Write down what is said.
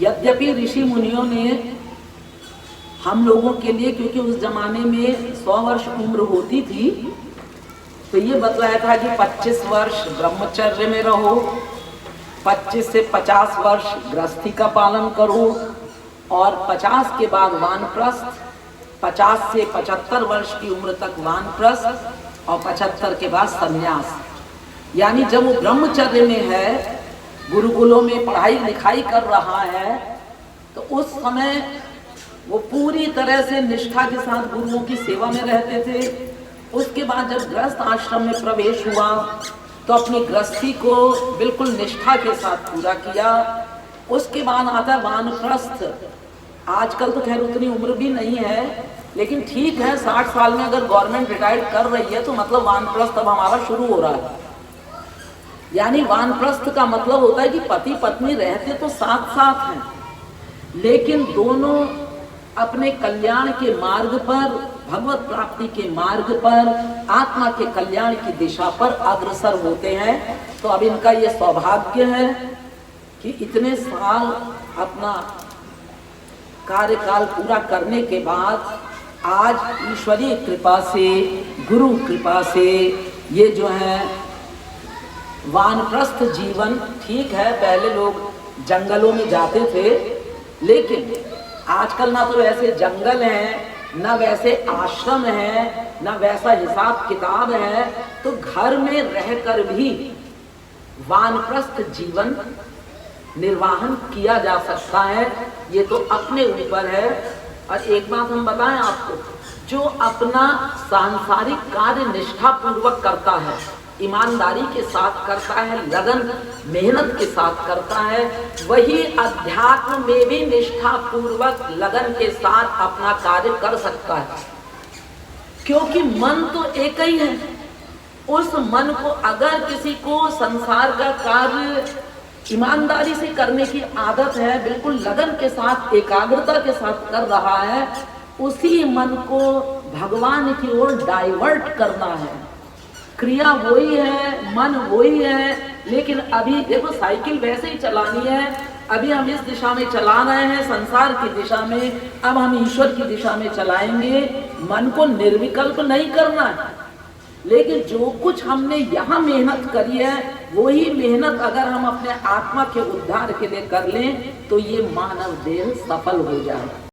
यद्यपि ऋषि मुनियों ने हम लोगों के लिए, क्योंकि उस जमाने में 100 वर्ष उम्र होती थी, तो ये बतलाया था कि 25 वर्ष ब्रह्मचर्य में रहो, 25 से 50 वर्ष गृहस्थी का पालन करो और 50 के बाद वानप्रस्थ, 50 से 75 वर्ष की उम्र तक वानप्रस्थ और 75 के बाद संन्यास। यानी जब वो ब्रह्मचर्य में है, गुरुकुलों में पढ़ाई लिखाई कर रहा है, तो उस समय वो पूरी तरह से निष्ठा के साथ गुरुओं की सेवा में रहते थे। उसके बाद जब गृहस्थ आश्रम में प्रवेश हुआ तो अपनी गृहस्थी को बिल्कुल निष्ठा के साथ पूरा किया। उसके बाद आता वानप्रस्थ। आजकल तो खैर उतनी उम्र भी नहीं है, लेकिन ठीक है, 60 साल में अगर गवर्नमेंट रिटायर्ड कर रही है तो मतलब वानप्रस्थ अब हमारा शुरू हो रहा है। यानी वानप्रस्थ का मतलब होता है कि पति पत्नी रहते तो साथ साथ हैं, लेकिन दोनों अपने कल्याण के मार्ग पर, भगवत प्राप्ति के मार्ग पर, आत्मा के कल्याण की दिशा पर अग्रसर होते हैं। तो अब इनका ये सौभाग्य है कि इतने साल अपना कार्यकाल पूरा करने के बाद आज ईश्वरीय कृपा से, गुरु कृपा से ये जो है वानप्रस्थ जीवन, ठीक है पहले लोग जंगलों में जाते थे, लेकिन आजकल ना तो वैसे जंगल हैं, ना वैसे आश्रम हैं, ना वैसा हिसाब किताब है, तो घर में रहकर भी वानप्रस्थ जीवन निर्वाहन किया जा सकता है। ये तो अपने ऊपर है। और एक बात हम बताएं आपको, जो अपना सांसारिक कार्य निष्ठा पूर्वक करता है, ईमानदारी के साथ करता है, लगन मेहनत के साथ करता है, वही अध्यात्म में भी निष्ठा पूर्वक लगन के साथ अपना कार्य कर सकता है। क्योंकि मन तो एक ही है। उस मन को अगर किसी को संसार का कार्य ईमानदारी से करने की आदत है, बिल्कुल लगन के साथ, एकाग्रता के साथ कर रहा है, उसी मन को भगवान की ओर डाइवर्ट करना है। क्रिया वही है, मन वही है, लेकिन अभी देखो साइकिल वैसे ही चलानी है। अभी हम इस दिशा में चला रहे हैं, संसार की दिशा में, अब हम ईश्वर की दिशा में चलाएंगे। मन को निर्विकल्प नहीं करना है, लेकिन जो कुछ हमने यहाँ मेहनत करी है, वही मेहनत अगर हम अपने आत्मा के उद्धार के लिए कर लें तो ये मानव देह सफल हो जाए।